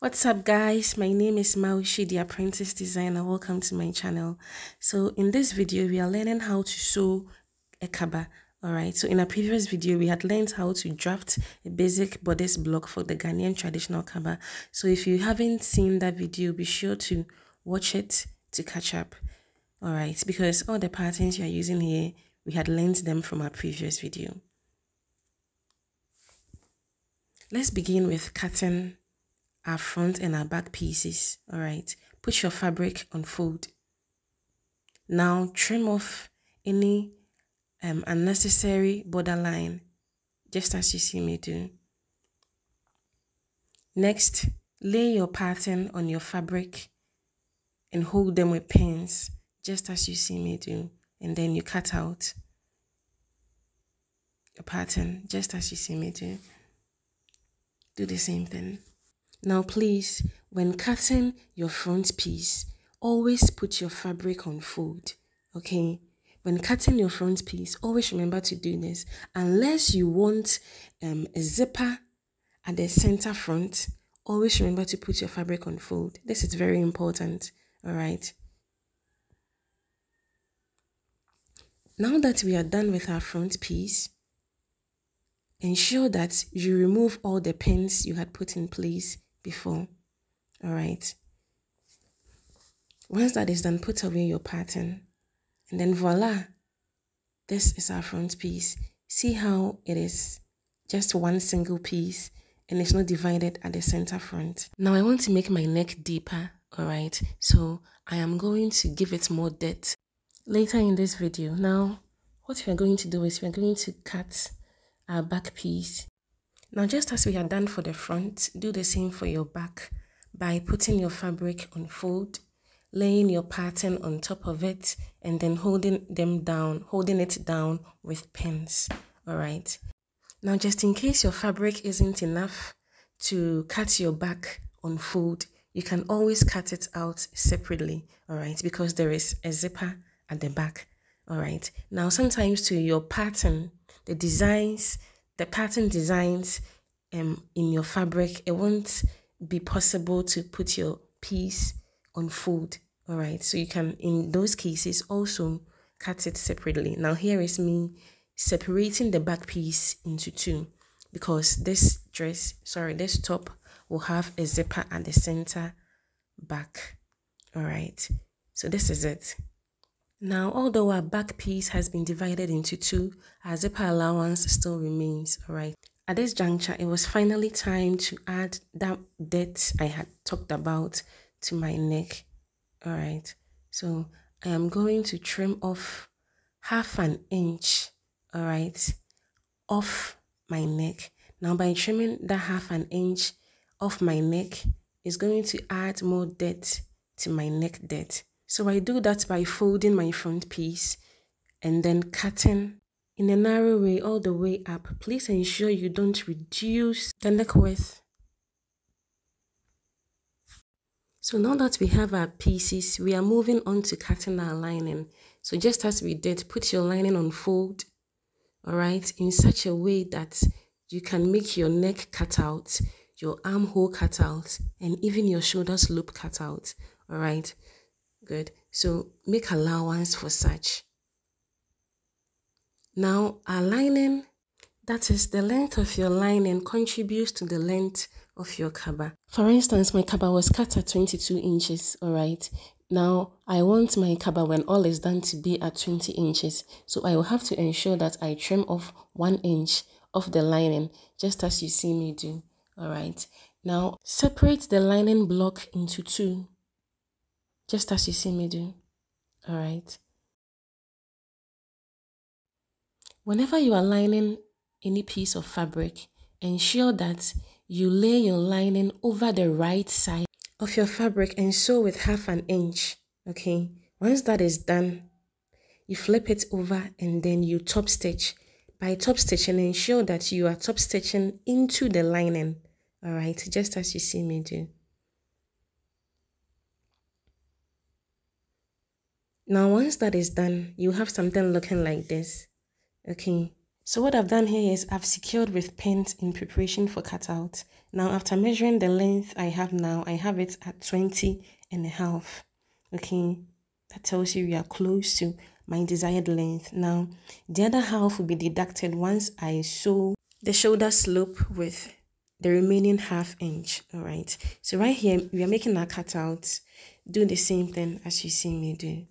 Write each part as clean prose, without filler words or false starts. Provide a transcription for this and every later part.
What's up guys, my name is Maushi, the apprentice designer. Welcome to my channel. So in this video we are learning how to sew a kaba. Alright, so in a previous video we had learned how to draft a basic bodice block for the Ghanaian traditional kaba. So if you haven't seen that video, be sure to watch it to catch up. Alright, because all the patterns you are using here, we had learned them from our previous video. Let's begin with cutting our front and our back pieces. All right, put your fabric on fold. Now trim off any unnecessary borderline, just as you see me do. Next, lay your pattern on your fabric and hold them with pins, just as you see me do, and then you cut out your pattern, just as you see me do. Do the same thing. Now please, when cutting your front piece, always put your fabric on fold, okay? When cutting your front piece, always remember to do this. Unless you want a zipper at the center front, always remember to put your fabric on fold. This is very important, all right? Now that we are done with our front piece, ensure that you remove all the pins you had put in place before. All right. Once that is done, put away your pattern, and then voila, this is our front piece. See how it is just one single piece and it's not divided at the center front. Now I want to make my neck deeper. All right, so I am going to give it more depth later in this video. Now what we are going to do is we are going to cut our back piece. Now just as we are done for the front, do the same for your back by putting your fabric on fold, laying your pattern on top of it, and then holding it down with pins. All right. Now just in case your fabric isn't enough to cut your back on fold, you can always cut it out separately. All right, because there is a zipper at the back. All right. Now sometimes to your pattern, the pattern designs in your fabric, it won't be possible to put your piece on fold. All right, so you can in those cases also cut it separately. Now here is me separating the back piece into two, because this top will have a zipper at the center back. All right, so this is it. Now, although our back piece has been divided into two, our zipper allowance still remains. All right. At this juncture, it was finally time to add that depth I had talked about to my neck. All right. So I am going to trim off half an inch, all right, off my neck. Now, by trimming that half an inch off my neck, is going to add more depth to my neck depth. So I do that by folding my front piece and then cutting in a narrow way all the way up. Please ensure you don't reduce the neck width. So now that we have our pieces, we are moving on to cutting our lining. So just as we did, put your lining on fold, all right, in such a way that you can make your neck cut out, your armhole cut out, and even your shoulders loop cut out. All right. Good. So make allowance for such. Now our lining, that is the length of your lining, contributes to the length of your kaba. For instance, my kaba was cut at 22 inches. All right. Now I want my kaba when all is done to be at 20 inches. So I will have to ensure that I trim off 1 inch of the lining, just as you see me do. All right. Now separate the lining block into two, just as you see me do. All right. Whenever you are lining any piece of fabric, ensure that you lay your lining over the right side of your fabric and sew with half an inch. Okay. Once that is done, you flip it over and then you top stitch. By top stitching, ensure that you are top stitching into the lining. All right. Just as you see me do. Now, once that is done, you have something looking like this. Okay. So what I've done here is I've secured with pins in preparation for cutout. Now after measuring the length I have now, I have it at 20.5. Okay, that tells you we are close to my desired length. Now the other half will be deducted once I sew the shoulder slope with the remaining ½ inch. All right, so right here we are making our cutout. Do the same thing as you see me do.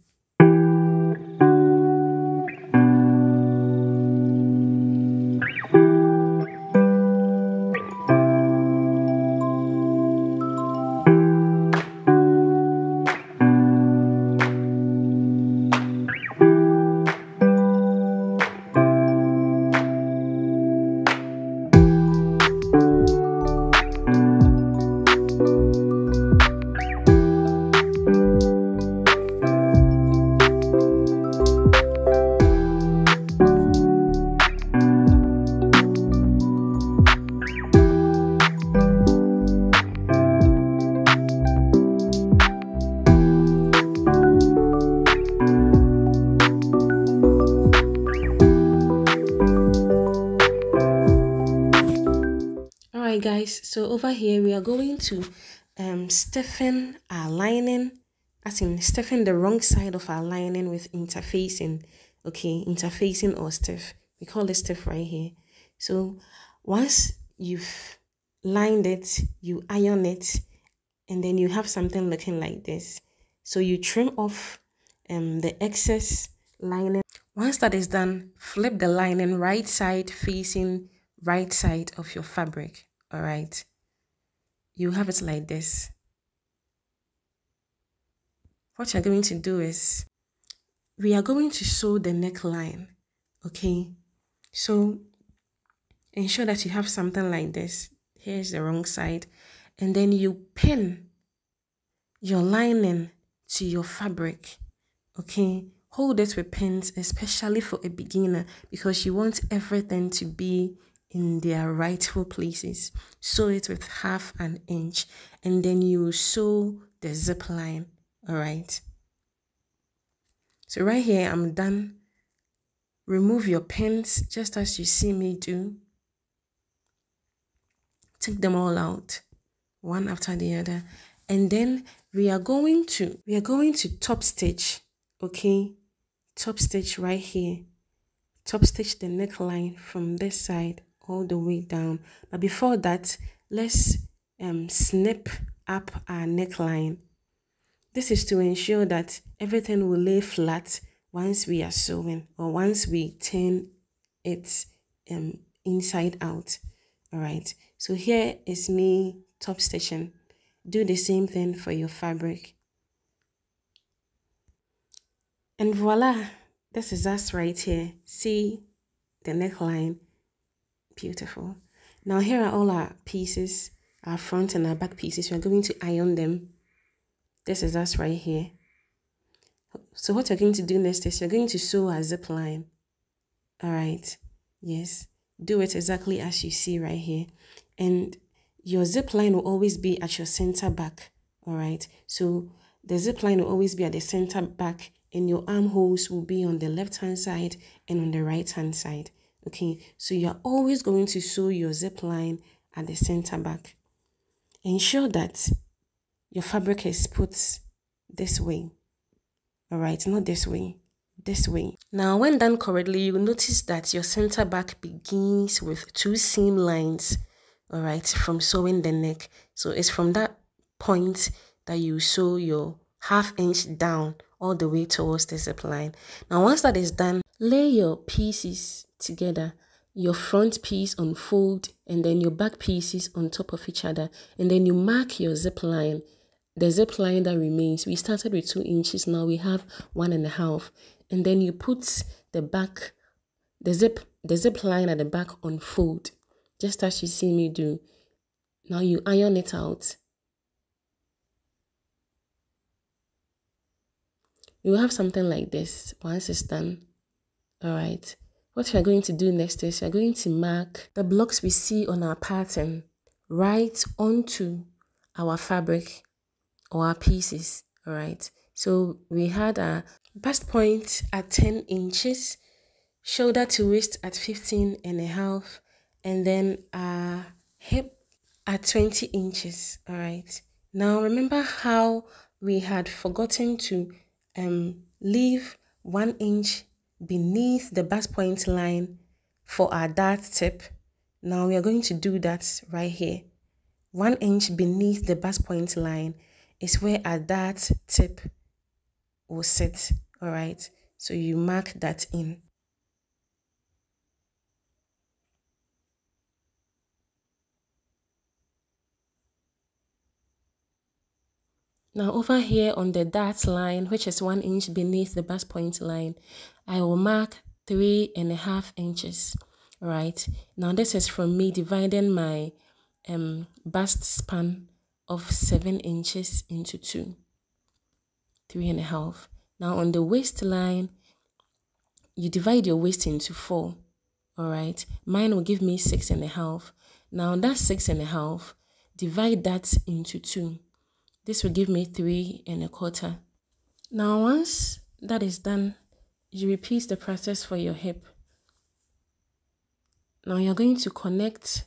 Alright guys, so over here we are going to stiffen our lining, as in stiffen the wrong side of our lining with interfacing. Okay, interfacing or stiff. We call it stiff right here. So once you've lined it, you iron it, and then you have something looking like this. So you trim off the excess lining. Once that is done, flip the lining right side facing right side of your fabric. All right, you have it like this. What you're going to do is we are going to sew the neckline. Okay, so ensure that you have something like this. Here's the wrong side, and then you pin your lining to your fabric. Okay, hold it with pins, especially for a beginner, because you want everything to be in their rightful places. Sew it with ½ inch, and then you sew the zip line. All right, so right here I'm done. Remove your pins just as you see me do. Take them all out, one after the other, and then we are going to top stitch. Okay, top stitch right here. Top stitch the neckline from this side all the way down. But before that, let's snip up our neckline. This is to ensure that everything will lay flat once we are sewing, or once we turn it inside out. All right, so here is me top stitching. Do the same thing for your fabric. And voila, this is us right here. See the neckline. Beautiful. Now here are all our pieces, our front and our back pieces. We're going to iron them. This is us right here. So what you're going to do next is you're going to sew a zip line. All right, yes, do it exactly as you see right here, and your zip line will always be at your center back. All right, so the zip line will always be at the center back, and your armholes will be on the left hand side and on the right hand side. Okay, so you're always going to sew your zip line at the center back. Ensure that your fabric is put this way. All right, not this way, this way. Now when done correctly, you will notice that your center back begins with 2 seam lines. All right, from sewing the neck. So it's from that point that you sew your ½ inch down all the way towards the zip line. Now once that is done, lay your pieces together. Your front piece unfold, and then your back pieces on top of each other, and then you mark your zip line. The zip line that remains, we started with 2 inches, now we have 1.5, and then you put the zip line at the back unfold, just as you see me do. Now you iron it out. You will have something like this once it's done. All right, what we are going to do next is we are going to mark the blocks we see on our pattern right onto our fabric or our pieces. All right, so we had a bust point at 10 inches. shoulder to waist at 15.5, and then our hip at 20 inches. All right. Now remember how we had forgotten to leave 1 inch beneath the bust point line for our dart tip. Now we are going to do that right here. 1 inch beneath the bust point line is where our dart tip will sit. All right. So you mark that in. Now over here on the dart line, which is 1 inch beneath the bust point line, I will mark 3.5 inches. Right. Now this is from me dividing my bust span of 7 inches into 2. 3.5. Now on the waistline, you divide your waist into 4. All right. Mine will give me 6.5. Now that 6.5, divide that into 2. This will give me 3.25. Now once that is done, you repeat the process for your hip. Now you're going to connect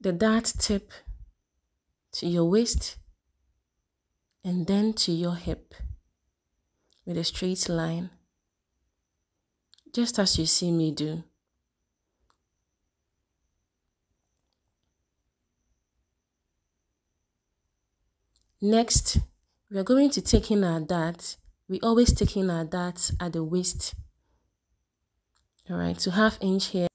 the dart tip to your waist and then to your hip with a straight line, just as you see me do. Next, we are going to take in our dart. We always take in our darts at the waist. All right, so 1/2 inch here,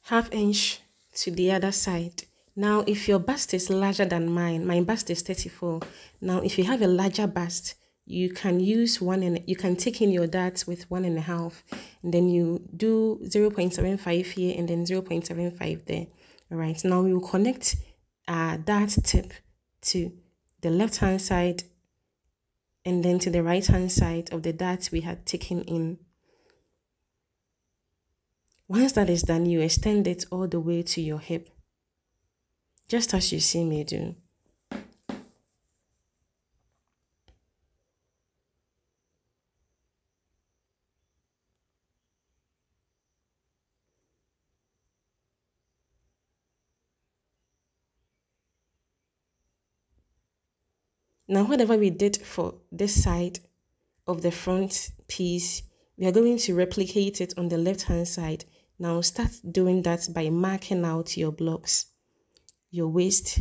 1/2 inch to the other side. Now, if your bust is larger than mine, my bust is 34. Now, if you have a larger bust, you can use you can take in your darts with 1.5, and then you do 0.75 here and then 0.75 there. All right, now we will connect our dart tip to the left hand side and then to the right hand side of the dart we had taken in. Once that is done, you extend it all the way to your hip, just as you see me do. Now, whatever we did for this side of the front piece, we are going to replicate it on the left hand side. Now start doing that by marking out your blocks, your waist,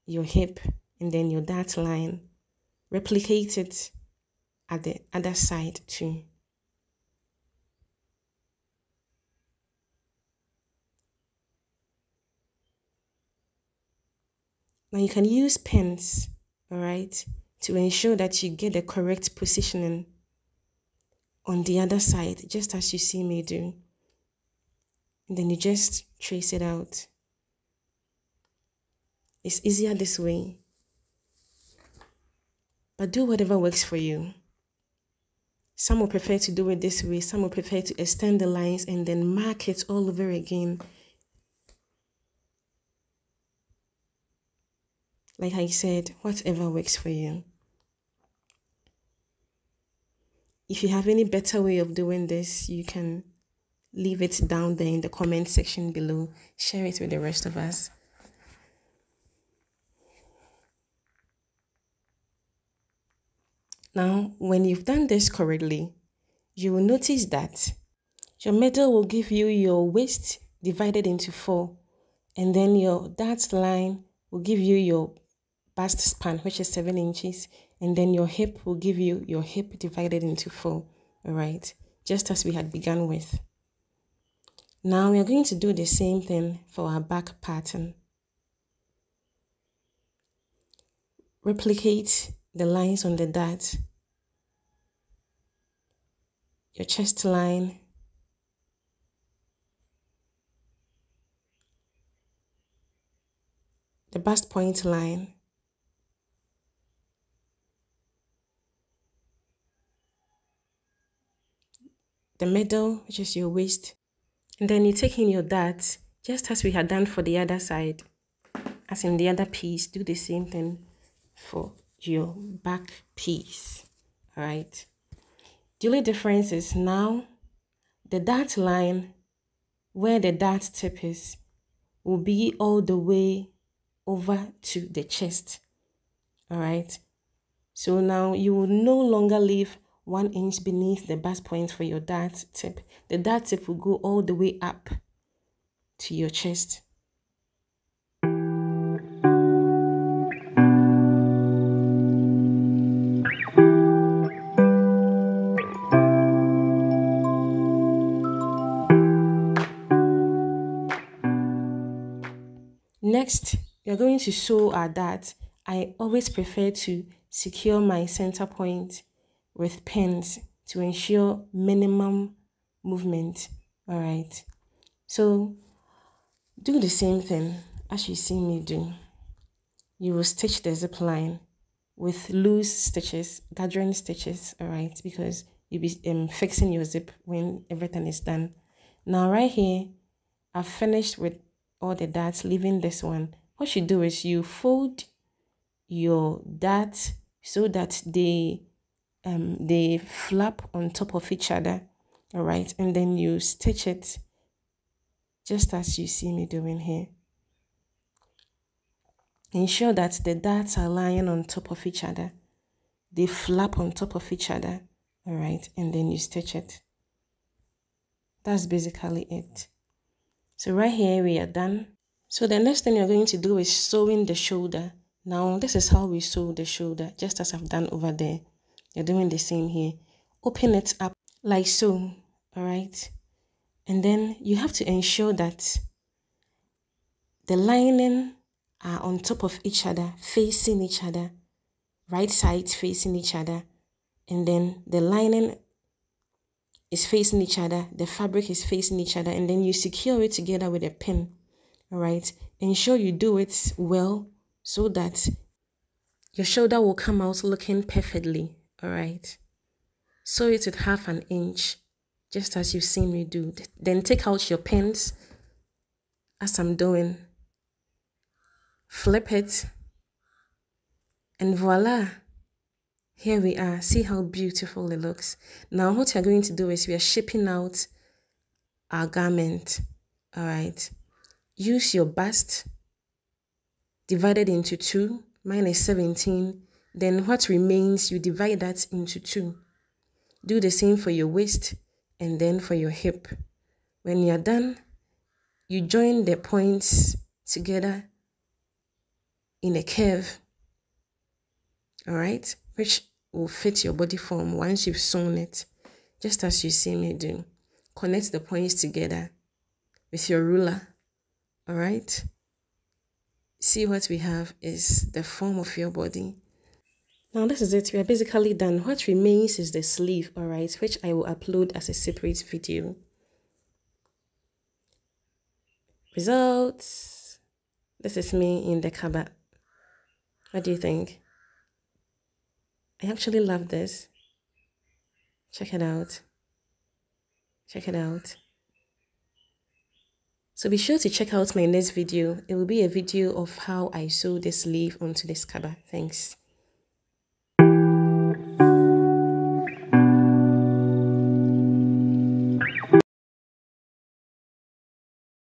your hip, and then your dart line. Replicate it at the other side too. Now you can use pens, all right, to ensure that you get the correct positioning on the other side, just as you see me do. And then you just trace it out. It's easier this way, but do whatever works for you. Some will prefer to do it this way. Some will prefer to extend the lines and then mark it all over again. Like I said, whatever works for you. If you have any better way of doing this, you can leave it down there in the comment section below. Share it with the rest of us. Now, when you've done this correctly, you will notice that your middle will give you your waist divided into 4, and then your dart line will give you your bust span, which is 7 inches, and then your hip will give you your hip divided into 4. All right, just as we had begun with. Now we are going to do the same thing for our back pattern. Replicate the lines on the dart, your chest line, the bust point line, the middle, which is your waist, and then you take in your darts, just as we had done for the other side. As in the other piece, do the same thing for your back piece. All right. The only difference is now the dart line where the dart tip is will be all the way over to the chest. All right. So now you will no longer leave 1 inch beneath the bust point for your dart tip. The dart tip will go all the way up to your chest. Next, you're going to sew our dart. I always prefer to secure my center point with pins to ensure minimum movement. All right. So do the same thing as you see me do. You will stitch the zip line with loose stitches, gathering stitches, all right, because you'll be fixing your zip when everything is done. Now right here, I've finished with all the darts, leaving this one. What you do is you fold your darts so that they flap on top of each other, all right, and then you stitch it just as you see me doing here. Ensure that the darts are lying on top of each other. They flap on top of each other, all right, and then you stitch it. That's basically it. So right here we are done. So the next thing you're going to do is sewing the shoulder. Now this is how we sew the shoulder, just as I've done over there. You're doing the same here. Open it up like so, all right, and then you have to ensure that the lining are on top of each other, facing each other, right sides facing each other, and then the lining is facing each other, the fabric is facing each other, and then you secure it together with a pin. All right, ensure you do it well so that your shoulder will come out looking perfectly. All right, sew it with 1/2 inch, just as you've seen me do. Then take out your pins as I'm doing, flip it, and voila, here we are. See how beautiful it looks. Now what you're going to do is we are shipping out our garment. All right, use your bust divided into 2. Mine is 17. Then what remains, you divide that into 2. Do the same for your waist and then for your hip. When you're done, you join the points together in a curve, all right, which will fit your body form once you've sewn it, just as you see me do. Connect the points together with your ruler, all right. See, what we have is the form of your body. Now this is it. We are basically done. What remains is the sleeve, all right, which I will upload as a separate video. Results. This is me in the Kaba. What do you think? I actually love this. Check it out. Check it out. So be sure to check out my next video. It will be a video of how I sew the sleeve onto this Kaba. Thanks.